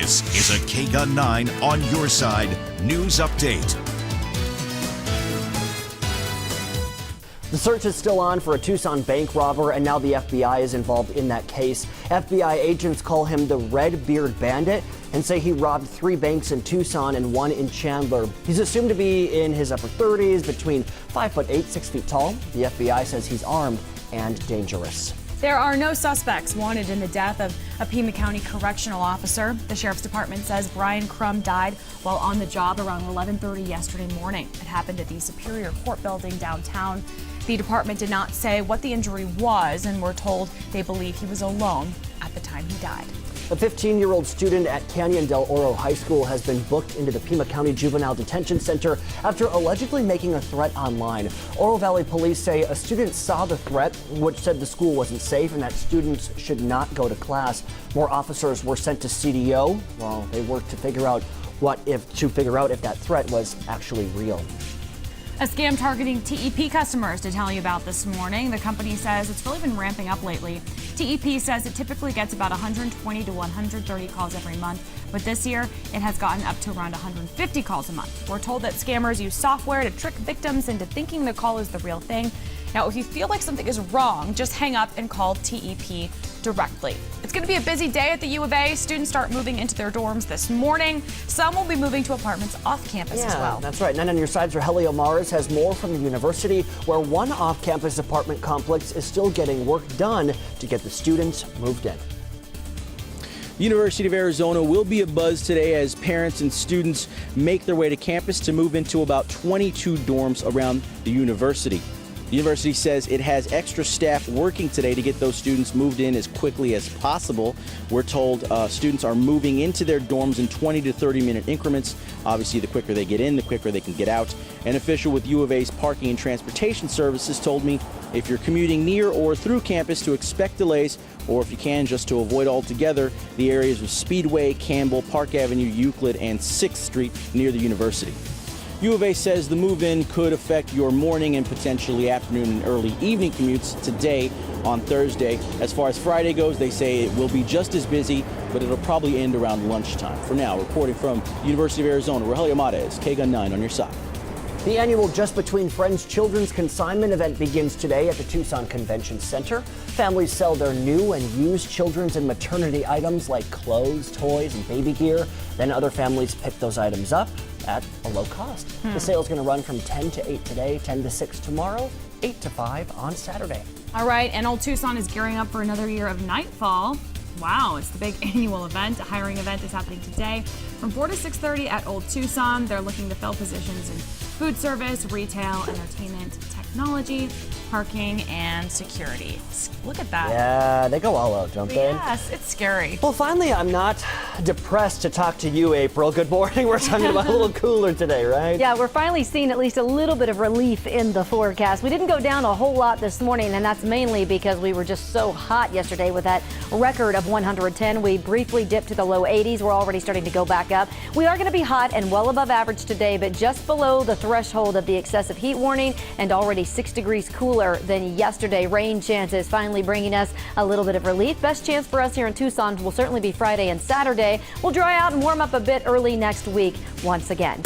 This is a KGUN9 On Your Side news update. The search is still on for a Tucson bank robber, and now the FBI is involved in that case. FBI agents call him the Red Beard Bandit and say he robbed 3 banks in Tucson and 1 in Chandler. He's assumed to be in his upper 30s, between 5'8", 6 feet tall. The FBI says he's armed and dangerous. There are no suspects wanted in the death of a Pima County correctional officer. The sheriff's department says Brian Crum died while on the job around 11:30 yesterday morning. It happened at the Superior Court building downtown. The department did not say what the injury was, and were told they believe he was alone at the time he died. A 15-year-old student at Canyon del Oro High School has been booked into the Pima County Juvenile Detention Center after allegedly making a threat online. Oro Valley police say a student saw the threat, which said the school wasn't safe and that students should not go to class. More officers were sent to CDO while they worked to figure out if that threat was actually real. A scam targeting TEP customers to tell you about this morning. The company says it's really been ramping up lately. TEP says it typically gets about 120 to 130 calls every month, but this year it has gotten up to around 150 calls a month. We're told that scammers use software to trick victims into thinking the call is the real thing. Now, if you feel like something is wrong, just hang up and call TEP directly. It's going to be a busy day at the U of A. Students start moving into their dorms this morning. Some will be moving to apartments off campus as well. That's right. 9 on Your Side's Rahelio Mars has more from the university, where one off-campus apartment complex is still getting work done to get the students moved in. The University of Arizona will be abuzz today as parents and students make their way to campus to move into about 22 dorms around the university. The university says it has extra staff working today to get those students moved in as quickly as possible. We're told students are moving into their dorms in 20 to 30-minute increments. Obviously, the quicker they get in, the quicker they can get out. An official with U of A's Parking and Transportation Services told me if you're commuting near or through campus to expect delays, or if you can, just to avoid altogether the areas of Speedway, Campbell, Park Avenue, Euclid, and 6th Street near the university. U of A says the move-in could affect your morning and potentially afternoon and early evening commutes today on Thursday. As far as Friday goes, they say it will be just as busy, but it'll probably end around lunchtime. For now, reporting from University of Arizona, Rahelio Mades, KGUN9 On Your Side. The annual Just Between Friends Children's Consignment event begins today at the Tucson Convention Center. Families sell their new and used children's and maternity items like clothes, toys, and baby gear. Then other families pick those items up at a low cost. The sale is going to run from 10 to 8 today, 10 to 6 tomorrow, 8 to 5 on Saturday. All right, and Old Tucson is gearing up for another year of Nightfall. Wow, it's the big annual event. A hiring event is happening today from 4 to 6:30 at Old Tucson. They're looking to fill positions in food service, retail, entertainment, technology, parking, and security. Look at that. Yeah, they go all out, don't they? Yes, it's scary. Well, finally, I'm not depressed to talk to you, April. Good morning. We're talking about a little cooler today, right? Yeah, we're finally seeing at least a little bit of relief in the forecast. We didn't go down a whole lot this morning, and that's mainly because we were just so hot yesterday with that record of 110. We briefly dipped to the low 80s. We're already starting to go back up. We are going to be hot and well above average today, but just below the threshold of the excessive heat warning and already 6 degrees cooler than yesterday. Rain chances finally bringing us a little bit of relief. Best chance for us here in Tucson will certainly be Friday and Saturday. We'll dry out and warm up a bit early next week once again.